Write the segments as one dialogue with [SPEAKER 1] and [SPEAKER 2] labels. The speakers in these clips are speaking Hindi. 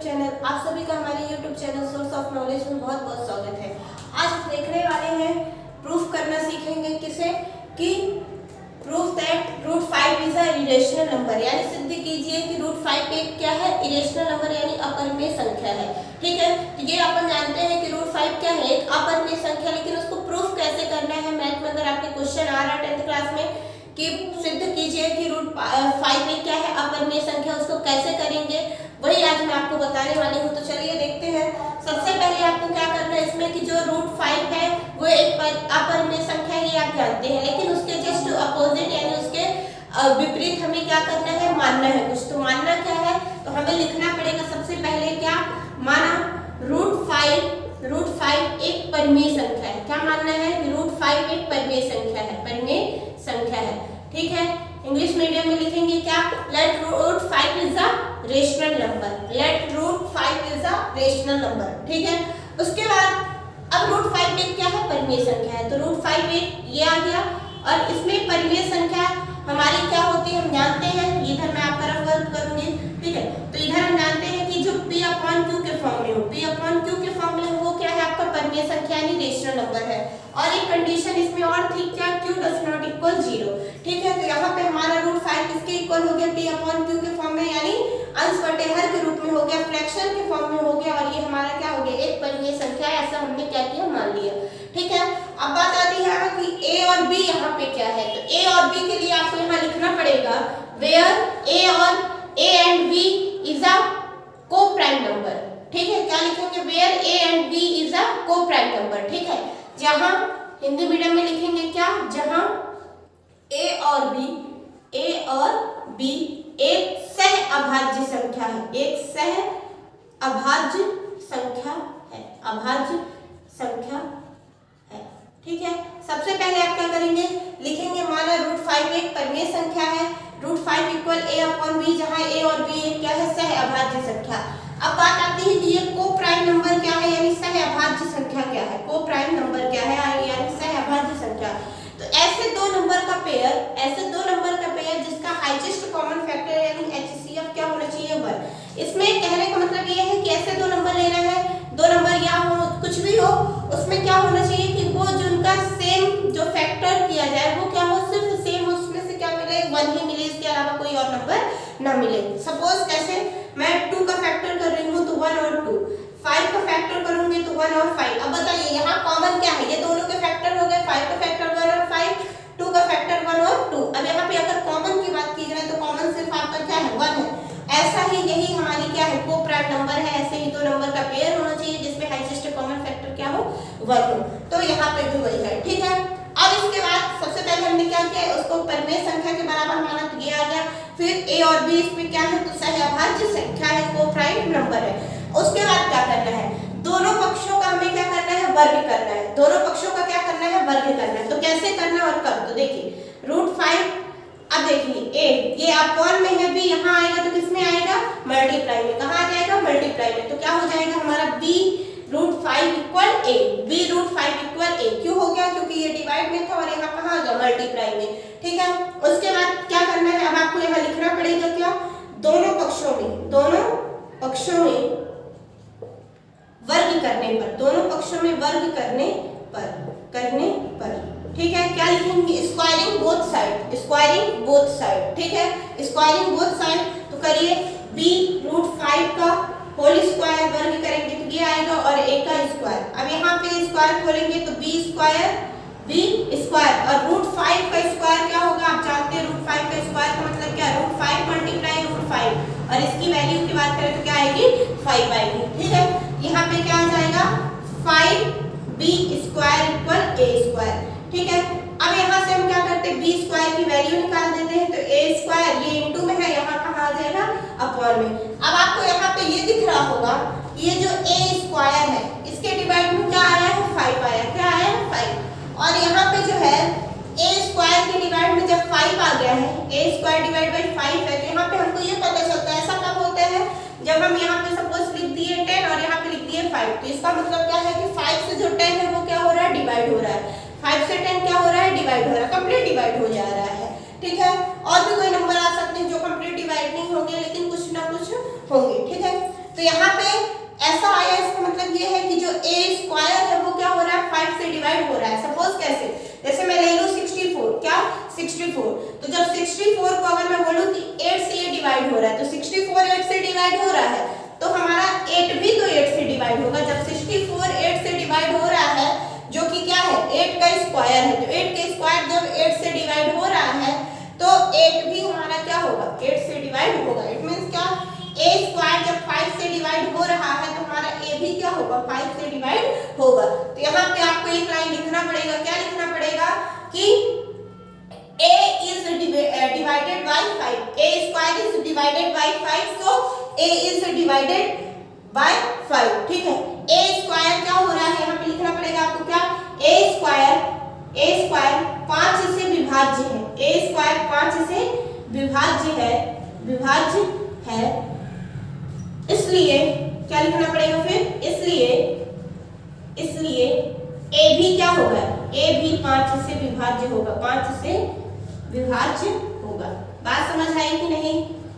[SPEAKER 1] चैनल, आप सभी का हमारे YouTube channel source of knowledge में बहुत बहुत स्वागत है। आज हम देखने वाले हैं, प्रूफ करना सीखेंगे किसे कि proof that root 5 is a irrational number, यानी सिद्ध कीजिए कि रूट 5 एक क्या है, इरेशनल नंबर यानी अपरिमेय संख्या है। ठीक है, तो ये अपन जानते हैं कि रूट 5 क्या है, एक अपरिमेय संख्या, लेकिन उसको प्रूफ कैसे करना है। मैथ में अगर आपके क्वेश्चन आ रहा है 10th क्लास में कि सिद्ध कीजिए कि रूट 5 एक क्या है, अपरिमेय संख्या, उसको कैसे करेंगे वही आज मैं आपको बताने वाली हूँ। तो चलिए देखते हैं। सबसे पहले आपको क्या करना है इसमें कि जो रूट 5 है वो एक अपरिमेय संख्या है, ये आप जानते हैं, लेकिन उसके जस्ट अपोजिट यानी उसके विपरीत हमें क्या करना है, मानना है कुछ। तो मानना क्या है, तो हमें लिखना पड़ेगा सबसे पहले क्या माना, रूट 5 एक परिमेय संख्या है। क्या मानना है कि रूट 5 एक परिमेय संख्या है, परिमेय संख्या है। ठीक है, इंग्लिश मीडियम में लिखेंगे क्या, let root 5 is a rational number, let root 5 is a rational number. ठीक है, उसके बाद अब रूट 5 एक क्या है, परिमेय संख्या है, तो रूट 5 एक ये आ गया। और इसमें परिमेय संख्या हमारी क्या होती है हम जानते हैं, इधर मैं आपका रेफर करूंगी। ठीक है, तो इधर हम जानते हैं कि जो P/Q के फॉर्म में हो, P/Q के फॉर्म में हो, वो क्या है आपका परिमेय संख्या यानी रेशनल नंबर है। और एक कंडीशन इसमें और थी क्या, Q does not equal 0। ठीक है, तो यहाँ पे हमारा रूट 5 किसके इक्वल हो गया, P/Q के फॉर्म में, यानी अंश बटे हर के रूप में हो गया, फ्रैक्शन के फॉर्म में हो गया, और ये हमारा क्या हो गया, एक परिमेय संख्या है, ऐसा हमने क्या किया, मान लिया। ठीक है, अब बात आती है कि A और B यहाँ पे क्या है, तो A और B के लिए आपको यहाँ लिखना पड़ेगा where A and B is a co-prime number। ठीक है, क्या लिखेंगे, where A and B is a co-prime number। ठीक है, जहां हिंदी मीडियम में लिखेंगे क्या, जहां A और B एक सह अभाज्य संख्या है, एक सह अभाज्य संख्या है, अभाज्य संख्या है। ठीक है, सबसे पहले आप क्या करेंगे, लिखेंगे माना रूट 5 एक परिमेय संख्या है, रूट 5 इक्वल A/B, जहां A और B एक क्या है, सह अभाज्य संख्या। अब बात आती है कि ये को प्राइम नंबर क्या है, यानी सह अभाज्य संख्या क्या है, को प्राइम नंबर क्या है यानी सह अभाज्य संख्या। तो ऐसे दो नंबर का पेयर जिसका हाईएस्ट कॉमन फैक्टर यानी HCF क्या होना चाहिए, 1। इसमें कहने का मतलब ये है कि ऐसे दो नंबर लेना है, दो नंबर या हो कुछ भी हो, उसमें क्या होना चाहिए कि वो जो उनका सेम जो फैक्टर किया जाए वो क्या हो, सिर्फ सेम, उसमें से क्या मिले, 1 ही मिले, इसके अलावा कोई और नंबर ना मिले। सपोज कैसे, मैं 2 का फैक्टर कर रही हूँ तो 1 और 2, 5 का फैक्टर करूंगी तो 1 और 5। अब बताइए यहाँ कॉमन क्या है, ये दोनों के फैक्टर हो गए, 5 का फैक्टर 1 और 5, 2 का फैक्टर 1 और 2। अब यहाँ पे अगर कॉमन की बात की जाए तो कॉमन सिर्फ आपका क्या है, 1 है। ऐसा ही यही हमारी क्या है, को प्राइम नंबर है। ऐसे ही दो नंबर का पेयर होना चाहिए जिसमें हाईएस्ट कॉमन फैक्टर क्या हो, 1 हो। तो यहाँ पे भी वही है। ठीक है, अब इसके बाद सबसे पहले हमने क्या किया, उसको परिमेय संख्या के बराबर माना, तो ये आ गया। फिर A और B इसमें क्या है, तो सह अभाज्य संख्या है, को प्राइम नंबर है। उसके बाद क्या करना है, दोनों पक्षों का हमें क्या करना है, वर्ग करना है। दोनों पक्षों का क्या करना है, वर्ग करना है। तो कैसे करना है और कब, तो देखिए रूट 5, अब देखिए A ये अपॉन में है, B यहाँ आएगा तो किसमें आएगा, मल्टीप्लाई में। कहाँ आ जाएगा, मल्टीप्लाई में। तो क्या हो जाएगा हमारा B root 5 equal A, B root 5 equal A। क्यों हो गया, क्योंकि ये डिवाइड में था और यहाँ कहाँ आ गया, मल्टीप्लाई में। ठीक है, उसके बाद क्या करना है, अब आपको यहाँ लिखना पड़ेगा क्या, दोनों पक्षों में वर्ग करने पर, दोनों पक्षों में वर्ग करने पर। ठीक है, क्या लिखेंगे, स्क्वायरिंग बोथ साइड। ठीक है, स्क्वायरिंग बोथ साइड, तो करिए b रूट 5 का होल स्क्वायर वर्ग करेंगे तो ये आएगा, और a का स्क्वायर। अब यहाँ पे स्क्वायर खोलेंगे तो b स्क्वायर और रूट 5 का स्क्वायर क्या होगा, आप जानते हैं रूट 5 का स्क्वायर का मतलब क्या, रूट 5 मल्टीप्लाई रूट 5, और इसकी वैल्यू की बात करें तो क्या आएगी, 5 आएगी। ठीक है, यहाँ पे क्या आ जाएगा, 5b square equal a square. ठीक है, अब यहाँ से हम क्या करते हैं, b स्क्वायर की वैल्यू निकाल देते हैं, तो a स्क्वायर ये इनटू में है, यहाँ कहाँ आ जाएगा, अपॉन में। अब आपको यहाँ पे ये दिख रहा होगा, ये जो a स्क्वायर है इसके डिवाइड में क्या आया है, 5 आया, क्या आया है, 5। और यहाँ पे जो है a स्क्वायर के डिवाइड में जब 5 आ गया है, a स्क्वायर डिवाइड बाई 5 है, तो यहाँ पे हमको ये पता चलता है, ऐसा कब होता है, जब हम यहाँ पे सपोज लिख दिए 10 और यहाँ पे लिख दिए 5, तो इसका मतलब क्या है कि 5 से जो 10 है वो क्या हो रहा है, डिवाइड हो रहा है। 5 से 10 क्या हो रहा है, डिवाइड हो रहा है, कंप्लीट डिवाइड हो जा रहा है। ठीक है, और भी कोई नंबर आ सकते हैं जो कंप्लीट डिवाइड नहीं होंगे लेकिन कुछ ना कुछ होंगे। ठीक है, तो यहाँ पे ऐसा आया, इसका मतलब ये है कि जो a स्क्वायर है वो क्या हो रहा है 5 से डिवाइड हो रहा है। सपोज कैसे, जैसे मैं ले लूं 64, क्या 64, तो जब 64 को अगर मैं बोलूं कि 8 से ये डिवाइड हो रहा है, तो 64 8 से डिवाइड हो रहा है, तो हमारा 8 भी तो 8 से डिवाइड होगा। जब 64 8 से डिवाइड हो रहा है, जो कि क्या है 8 का स्क्वायर है, तो 8 का स्क्वायर जब 8 से डिवाइड हो रहा है तो 8 भी हमारा क्या होगा 8 से डिवाइड होगा। इट मींस क्या, a स्क्वायर जब 5 से डिवाइड हो रहा है तो हमारा a भी क्या होगा 5 से डिवाइड होगा। तो यहाँ पे आपको एक लाइन लिखना पड़ेगा, क्या लिखना पड़ेगा कि a is divided by 5, a square is divided by 5, so a is divided by 5, ठीक है। a स्क्वायर क्या हो रहा है यहाँ पे लिखना पड़ेगा आपको, क्या a स्क्वायर 5 से विभाज्य है, a स्क्वायर 5 से विभाज्य है, इसलिए क्या लिखना पड़ेगा फिर, इसलिए a भी क्या होगा, a भी 5 से विभाज्य होगा, 5 से विभाज्य होगा। बात समझ आई कि नहीं,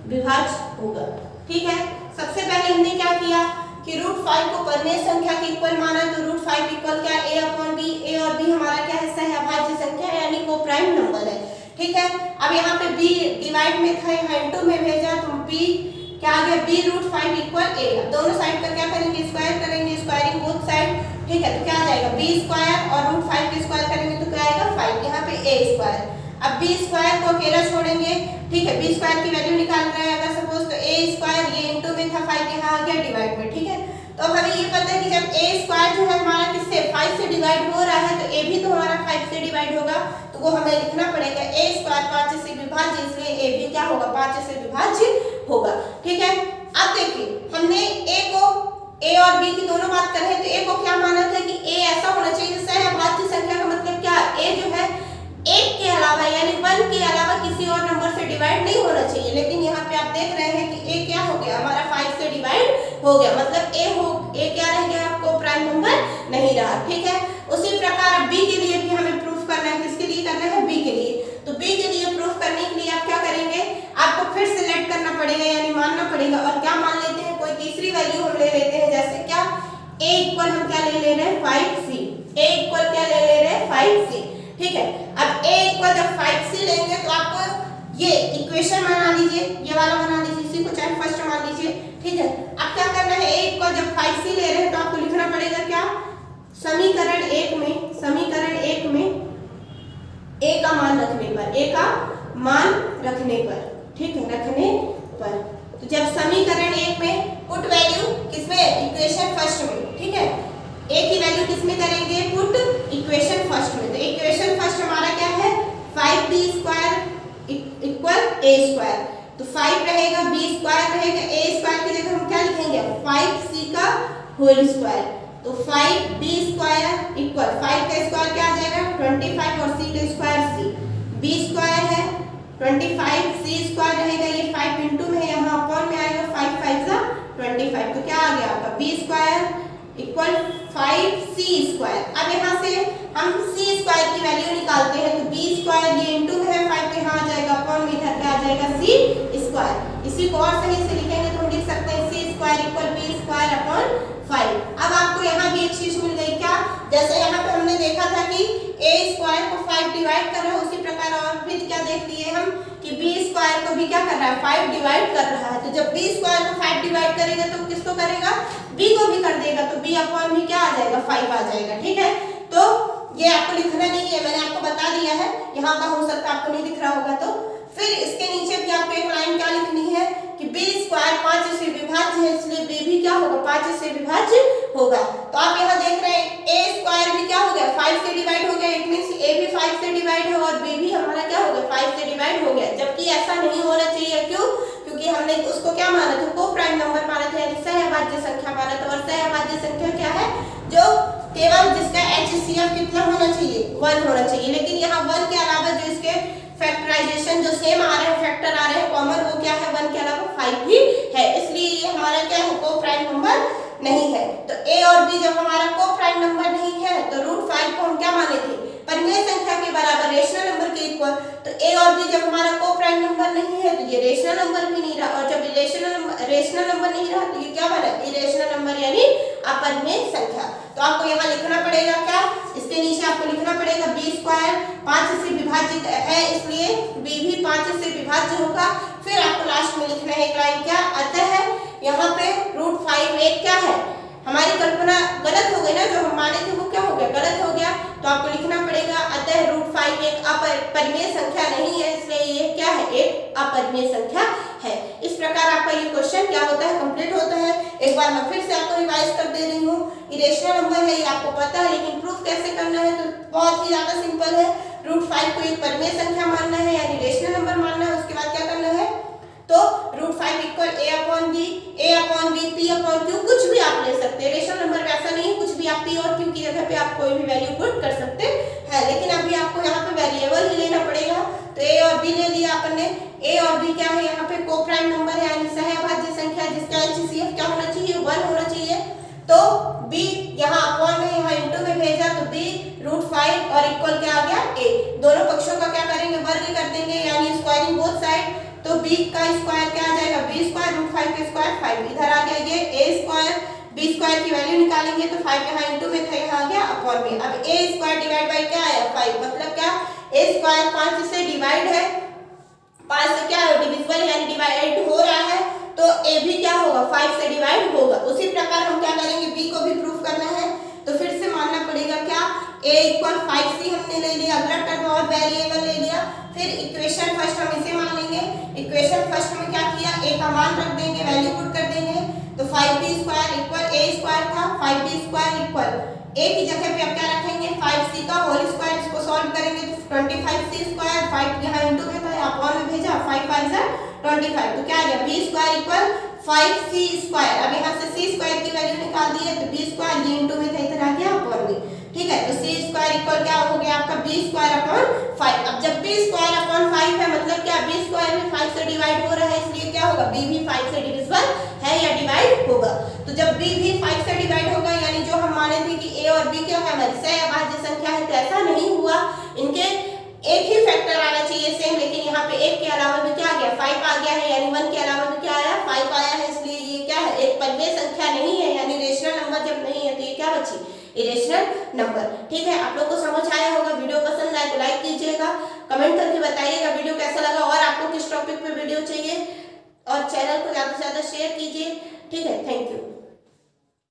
[SPEAKER 1] विभाज्य होगा, ठीक है। सबसे पहले हमने क्या किया कि √5 को परिमेय संख्या के इक्वल माना, तो √5 इक्वल क्या a/b, a और b हमारा क्या है सहअभाज्य संख्या यानी को प्राइम नंबर है, ठीक है। अब यहाँ पे b डिवाइड में था, यहाँ इनटू में भेजा, तो b क्या आ गया b√5 इक्वल a। दोनों साइड पर क्या करेंगे स्क्वायर करेंगे, स्क्वायरिंग बोथ साइड, ठीक है। तो क्या आ जाएगा b स्क्वायर और √5 के स्क्वायर करेंगे तो क्या आएगा 5, यहाँ पे a स्क्वायर। अब b स्क्वायर को अकेला छोड़ेंगे, ठीक है, b स्क्वायर की वैल्यू निकाल रहे हैं अगर सपोज, तो a स्क्वायर ये इनटू में था 5 यहाँ आ गया डिवाइड में, ठीक है। तो अब हमें ये पता है कि जब a स्क्वायर जो है हमारा किससे 5 से डिवाइड हो रहा है, तो a भी तो हमारा 5 से डिवाइड होगा, तो वो हमें लिखना पड़ेगा a स्क्वायर 5 से विभाज्य, इसलिए a भी क्या होगा 5 से विभाज्य होगा, ठीक है। अब देखिए हमने a को a और b की दोनों बात कर रहे हैं, तो a को क्या माना था कि a ऐसा होना चाहिए जिससे अभाज्य संख्या का मतलब क्या, a जो है 1 के अलावा यानी 1 के अलावा किसी और नंबर से डिवाइड नहीं होना चाहिए, लेकिन यहाँ पे आप देख रहे हैं कि a क्या हो गया हमारा 5 से डिवाइड हो गया, मतलब a क्या रह गया आपको प्राइम नंबर नहीं रहा, ठीक है। उसी प्रकार b के लिए भी हमें प्रूफ करना है, किसके लिए करना है b के लिए, तो b के लिए प्रूफ करने के लिए आप क्या करेंगे, आपको फिर सिलेक्ट करना पड़ेगा यानी मानना पड़ेगा, और क्या मान लेते हैं कोई तीसरी वैल्यू हम ले लेते हैं, जैसे क्या a इक्वल हम क्या ले रहे हैं 5c, a इक्वल क्या ले रहे हैं 5c, ठीक है। अब a इक्वल जब 5c लेंगे तो आपको ये इक्वेशन बना लीजिए, ये वाला बना लीजिए, इसी को चाहे फर्स्ट मान लीजिए, ठीक है। अब क्या करना है a इक्वल जब 5c ले रहे हैं तो आपको लिखना पड़ेगा क्या, समीकरण 1 में a का मान रखने पर, ठीक है, रखने पर, तो जब समीकरण 1 में पुट वैल्यू किसमें इक्वेशन फर्स्ट में, ठीक है, a की वैल्यू किसमें करेंगे पुट इक्वेशन फर्स्ट में, तो इक्वेशन फर्स्ट हमारा क्या है 5b square equal a square, तो 5 रहेगा b स्क्वायर रहेगा, a स्क्वायर की जगह हम क्या लिखेंगे 5c का होल स्क्वायर, तो 5b स्क्वायर इक्वल 5 का स्क्वायर क्या आ जाएगा 25 और c का स्क्वायर c, b स्क्वायर है 25, c स्क्वायर रहेगा ये 5 इंटू में यहाँ अपॉन में आएगा 5 5 जा 25, तो क्या आ गया आपका b square equal 5c square. अब यहाँ से हम c स्क्वायर की वैल्यू निकालते हैं, तो b स्क्वायर ये इंटू में है 5 तो यहाँ आ जाएगा अपॉन में इधर क्या आ जाएगा c स्क्वायर। इसी को और सही से लिखेंगे तो हम लिख सकते हैं c square equal b square upon 5। अब आपको यहाँ भी एक चीज मिल गई क्या, जैसे यहाँ पे हमने देखा था कि a स्क्वायर को 5 डिवाइड कर रहा है, उसी प्रकार और भी क्या देख लिए हम कि b स्क्वायर को भी क्या कर रहा है 5 डिवाइड कर रहा है, तो जब b स्क्वायर को 5 डिवाइड करेगा तो किसको करेगा b को भी कर देगा, तो b अपॉन भी क्या आ जाएगा 5 आ जाएगा, ठीक है। तो ये आपको लिखना नहीं है, मैंने आपको बता दिया है, यहाँ का हो सकता है आपको नहीं दिख रहा होगा, तो फिर इसके नीचे भी आपको एक लाइन क्या लिखनी है कि b स्क्वायर 5 से विभाज्य है, इसलिए b भी क्या होगा 5 से विभाज्य होगा। तो आप यहाँ देख रहे हैं a स्क्वायर भी क्या हो गया 5 से डिवाइड हो गया, इट मींस a भी 5 से डिवाइड है और b भी हमारा क्या हो गया 5 से डिवाइड हो गया, जबकि ऐसा नहीं होना चाहिए, क्यों, क्योंकि हमने उसको क्या माना था को प्राइम नंबर माना था यानी सहअभाज्य संख्या माना था, और सहअभाज्य संख्या क्या है जो केवल जिसका HCF कितना होना चाहिए 1 होना चाहिए, लेकिन यहाँ 1 के अलावा जो इसके फैक्टराइजेशन जो सेम आ रहे हैं फैक्टर आ रहे हैं कॉमन, वो क्या है 1 के अलावा 5 भी है, इसलिए ये हमारा क्या है को प्राइम नंबर नहीं है। तो a और b जब हमारा को प्राइम नंबर नहीं है तो √5 को हम क्या माने थे परिमेय संख्या के बराबर रेशनल नंबर के इक्वल, तो a और b जब हमारा को प्राइम नंबर नहीं है तो ये रेशनल नंबर भी नहीं रहा, और जब रेशनल नंबर नहीं रहा तो ये क्या बना अपरिमेय संख्या। तो आपको यहाँ लिखना पड़ेगा क्या, इसके नीचे आपको लिखना पड़ेगा b स्क्वायर 5 से विभाजित है इसलिए b भी 5 से विभाज्य होगा। फिर आपको लास्ट में लिखना है एक लाइन क्या, अतः यहाँ पे √5 एक क्या है, हमारी कल्पना गलत हो गई ना, जो हम माने थे वो क्या हो गया, गलत हो गया। तो आपको लिखना पड़ेगा अतः √5 एक अपरिमेय संख्या नहीं है इसलिए ये क्या है, एक अपरिमेय संख्या है। इस प्रकार आपका ये क्वेश्चन क्या होता है, कंप्लीट होता है। एक बार मैं फिर से आपको रिवाइज कर दे रही हूँ। इरेशनल नंबर है ये आपको पता है, लेकिन प्रूफ कैसे करना है तो बहुत ही ज्यादा सिंपल है। √5 को एक परिमेय संख्या मानना है यानी इरेशनल नंबर मानना है। उसके बाद क्या करना है, तो √5 इक्वल a/b, a/b, p/q कुछ भी आप ले सकते हैं। रेशनल नंबर वैसा नहीं है, कुछ भी आप p और q की जगह पे आप कोई भी वैल्यू पुट कर सकते हैं, लेकिन अभी आपको यहाँ पे वेरिएबल ही लेना पड़ेगा। तो a और b ले लिया अपन ने। a और b क्या है, यहाँ पे कोप्राइम नंबर है यानी सहअभाज्य संख्या जिसका HCF क्या होना चाहिए, 1 होना चाहिए। तो b यहाँ अपॉन में यहाँ इनटू में भेजा तो b √5 और इक्वल क्या आ गया a। दोनों पक्षों का क्या करेंगे, वर्ग कर देंगे यानी स्क्वायरिंग बोथ साइड। तो b का स्क्वायर क्या आ जाएगा, b स्क्वायर √5 का स्क्वायर 5 इधर आ गया, ये a स्क्वायर b स्क्वायर की वैल्यू निकालेंगे तो 5 यहाँ इनटू में था, यहाँ आ गया अपॉन में। अब a स्क्वायर डिवाइड बाय क्या आया 5, मतलब क्या a स्क्वायर 5 से डिवाइड है, 5 से क्या है डिविजिबल यानी डिवाइड हो रहा है, तो a भी क्या होगा 5 से डिवाइड होगा। उसी प्रकार हम क्या करेंगे, b को भी प्रूफ करना है तो फिर से मानना पड़ेगा क्या, a इक्वल 5c हमने ले लिया, अगला टर्म और वेरिएबल ले लिया। फिर इक्वेशन फर्स्ट हम इसे मान लेंगे। इक्वेशन फर्स्ट में क्या किया, a का मान रख देंगे, वैल्यू पुट कर देंगे। तो 5b square equal a square था, 5b स्क्वायर इक्वल a की जगह पे अब क्या रखेंगे 5c का होल स्क्वायर, इसको सॉल्व करेंगे तो 25c स्क्वायर, 5 यहाँ इनटू में था अपॉन में भेजा, 5 5 जा 25, तो क्या आ गया b square equal 5c square. अब यहाँ से c स्क्वायर की वैल्यू निकाल दी है तो b स्क्वायर ये इनटू में था इधर आ गया अपॉन में, ठीक है। तो c स्क्वायर इक्वल क्या हो गया आपका b स्क्वायर अपॉन 5। अब जब b स्क्वायर अपॉन 5 है मतलब क्या b स्क्वायर भी 5 से डिवाइड हो रहा है इसलिए क्या होगा b भी 5 से डिविजिबल है या डिवाइड होगा। तो जब b भी 5 से डिवाइड होगा यानी जो हम माने थे कि a और b क्या है हमारी सहअभाज्य संख्या है, तो ऐसा नहीं हुआ, इनके एक ही फैक्टर आना चाहिए सेम, लेकिन यहाँ पे एक के अलावा भी क्या आ गया 5 आ गया है यानी 1 के अलावा भी क्या आया 5 आया है, इसलिए ये क्या है एक परिमेय संख्या नहीं है यानी रेशनल नंबर जब नहीं है तो ये क्या बची, इरेशनल नंबर। ठीक है, आप लोग को समझ आया होगा। वीडियो पसंद आए तो लाइक कीजिएगा, कमेंट करके बताइएगा वीडियो कैसा लगा और आपको किस टॉपिक पे वीडियो चाहिए, और चैनल को ज्यादा से ज्यादा शेयर कीजिए। ठीक है, थैंक यू।